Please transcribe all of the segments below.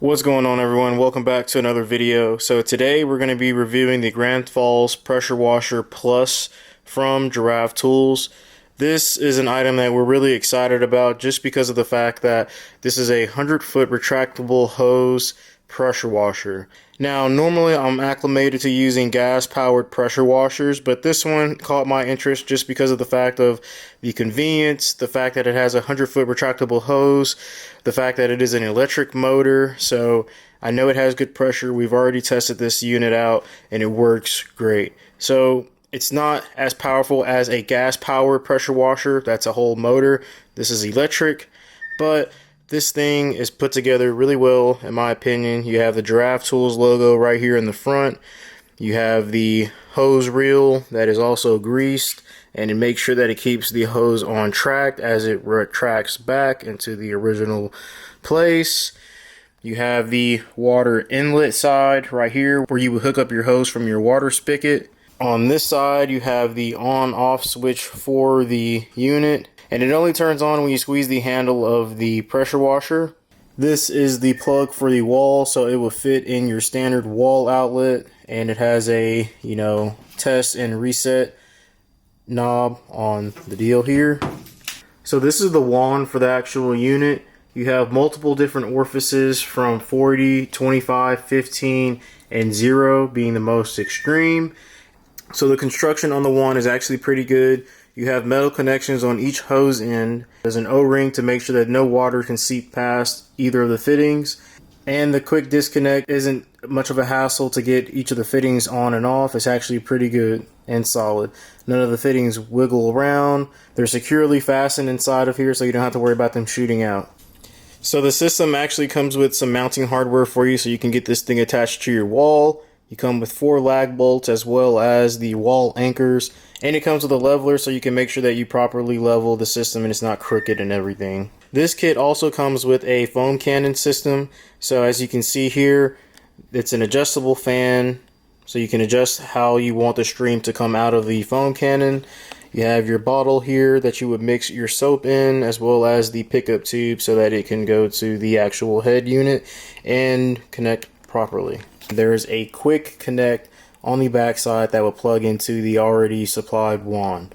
What's going on, everyone? Welcome back to another video. So today we're going to be reviewing the Giraffe Tools Pressure Washer Plus from Giraffe Tools. This is an item that we're really excited about just because of the fact that this is a 100-foot retractable hose pressure washer. Now, normally I'm acclimated to using gas-powered pressure washers, but this one caught my interest just because of the fact of the convenience, the fact that it has a 100-foot retractable hose, the fact that it is an electric motor, so I know it has good pressure. We've already tested this unit out and it works great. So it's not as powerful as a gas-powered pressure washer. That's a whole motor. This is electric, but this thing is put together really well, in my opinion. You have the Giraffe Tools logo right here in the front. You have the hose reel that is also greased, and it makes sure that it keeps the hose on track as it retracts back into the original place. You have the water inlet side right here where you would hook up your hose from your water spigot. On this side, you have the on-off switch for the unit, and it only turns on when you squeeze the handle of the pressure washer. This is the plug for the wall, so it will fit in your standard wall outlet, and it has a, test and reset knob on the deal here. So this is the wand for the actual unit. You have multiple different orifices from 40, 25, 15, and 0 being the most extreme. So the construction on the wand is actually pretty good. You have metal connections on each hose end. There's an O-ring to make sure that no water can seep past either of the fittings. And the quick disconnect isn't much of a hassle to get each of the fittings on and off. It's actually pretty good and solid. None of the fittings wiggle around. They're securely fastened inside of here, so you don't have to worry about them shooting out. So the system actually comes with some mounting hardware for you, so you can get this thing attached to your wall. You come with 4 lag bolts as well as the wall anchors, and it comes with a leveler so you can make sure that you properly level the system and it's not crooked and everything. This kit also comes with a foam cannon system, so as you can see here, it's an adjustable fan, so you can adjust how you want the stream to come out of the foam cannon. You have your bottle here that you would mix your soap in, as well as the pickup tube so that it can go to the actual head unit and connect properly. There's a quick connect on the back side that will plug into the already supplied wand.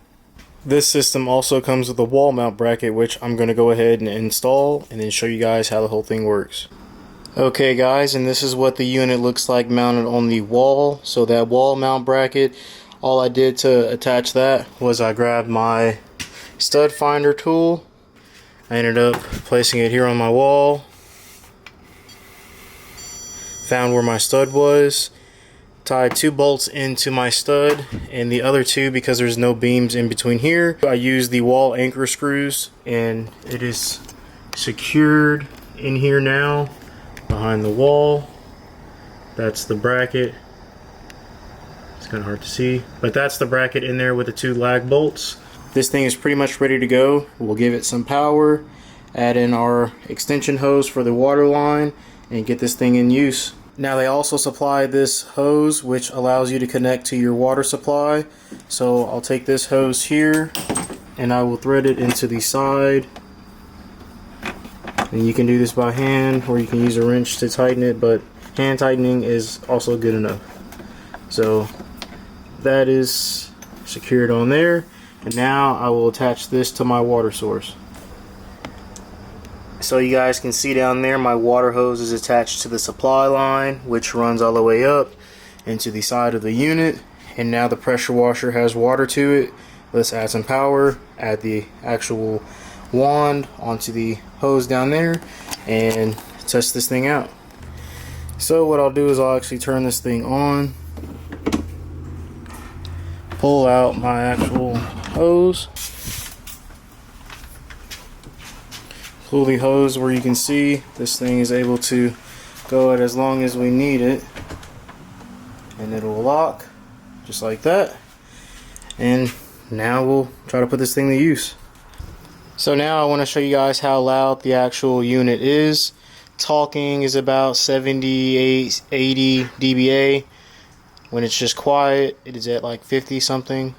This system also comes with a wall mount bracket, which I'm going to go ahead and install and then show you guys how the whole thing works. Okay guys, and this is what the unit looks like mounted on the wall. So that wall mount bracket, all I did to attach that was I grabbed my stud finder tool. I ended up placing it here on my wall. Found where my stud was, tied 2 bolts into my stud, and the other 2, because there's no beams in between here, I used the wall anchor screws, and it is secured in here now behind the wall. That's the bracket. It's kind of hard to see, but that's the bracket in there with the 2 lag bolts. This thing is pretty much ready to go. We'll give it some power, add in our extension hose for the water line, and get this thing in use. Now they also supply this hose which allows you to connect to your water supply. So I'll take this hose here and I will thread it into the side. And you can do this by hand or you can use a wrench to tighten it, but hand tightening is also good enough. So that is secured on there, and now I will attach this to my water source. So you guys can see down there my water hose is attached to the supply line, which runs all the way up into the side of the unit, and now the pressure washer has water to it. Let's add some power, add the actual wand onto the hose down there, and test this thing out. So what I'll do is I'll actually turn this thing on, pull out my actual hose, pull the hose where you can see this thing is able to go at as long as we need it, and it'll lock just like that. And now we'll try to put this thing to use. So now I want to show you guys how loud the actual unit is. Talking is about 78, 80 dBA. When it's just quiet, it is at like 50 something.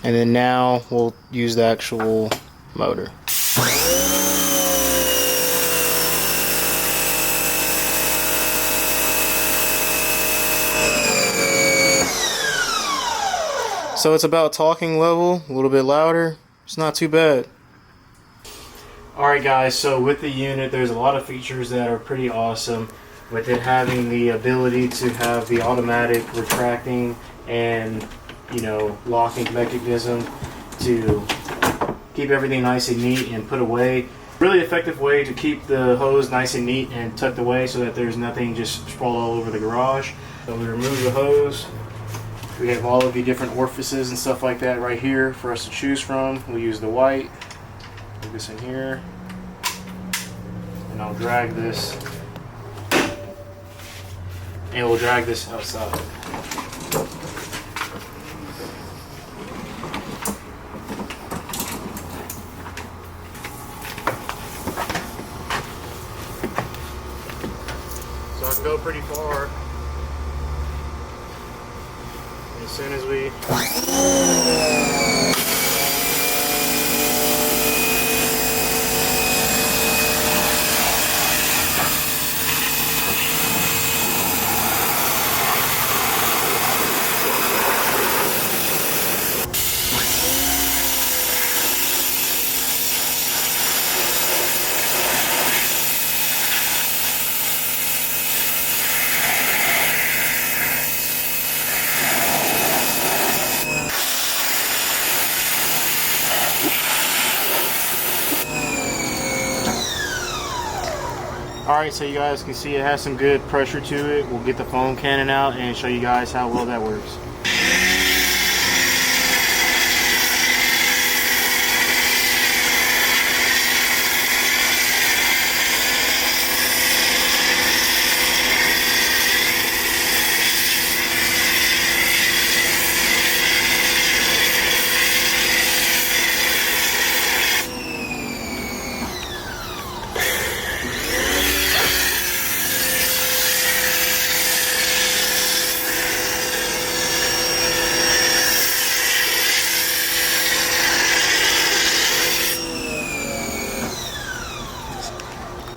And then now we'll use the actual motor. So it's about talking level, a little bit louder. It's not too bad. Alright guys, so with the unit there's a lot of features that are pretty awesome, with it having the ability to have the automatic retracting and, you know, locking mechanism to keep everything nice and neat and put away. Really effective way to keep the hose nice and neat and tucked away so that there's nothing just sprawled all over the garage. So we remove the hose. We have all of the different orifices and stuff like that right here for us to choose from. We'll use the white. Put this in here, and I'll drag this, and we'll drag this outside. So I can go pretty far. And as soon as we Alright, so you guys can see it has some good pressure to it. We'll get the foam cannon out and show you guys how well that works.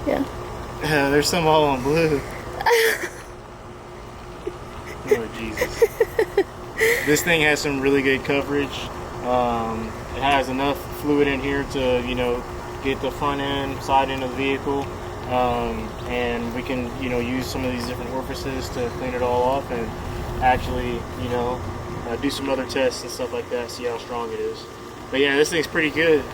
Yeah. There's some all on blue. Lord Jesus. This thing has some really good coverage. It has enough fluid in here to, you know, get the front end, side end of the vehicle. And we can, you know, use some of these different orifices to clean it all off and actually, you know, do some other tests and stuff like that, see how strong it is. But yeah, this thing's pretty good.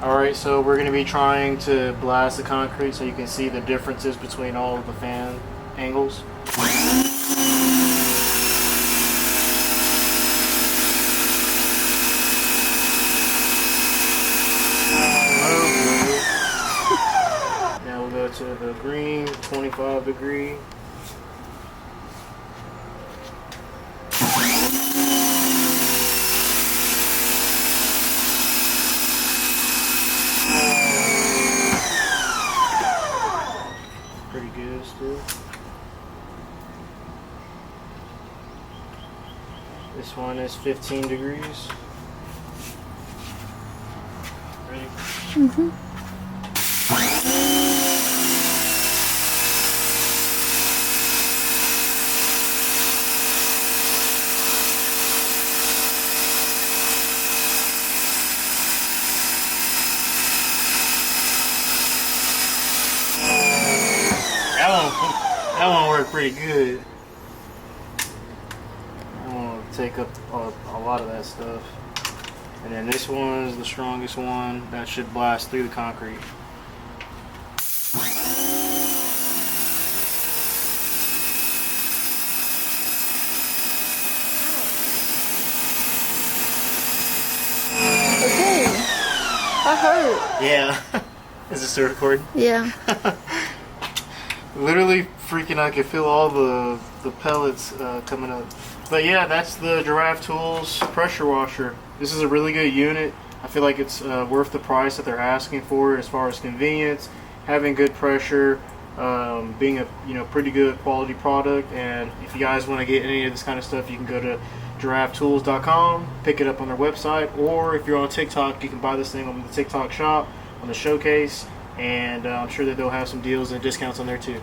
Alright, so we're going to be trying to blast the concrete so you can see the differences between all of the fan angles. to the green 25 degree. Pretty good still. This one is 15 degrees. Ready? Mm-hmm. That one worked pretty good. That one will take up a lot of that stuff. And then this one is the strongest one. That should blast through the concrete. Okay. That hurt. Yeah. Is this still recording? Yeah. Literally freaking, I could feel all the pellets coming up. But yeah, that's the Giraffe Tools Pressure Washer. This is a really good unit. I feel like it's worth the price that they're asking for as far as convenience, having good pressure, being a pretty good quality product. And if you guys want to get any of this kind of stuff, you can go to giraffetools.com, pick it up on their website, or if you're on TikTok, you can buy this thing on the TikTok shop, on the showcase, and I'm sure that they'll have some deals and discounts on there too.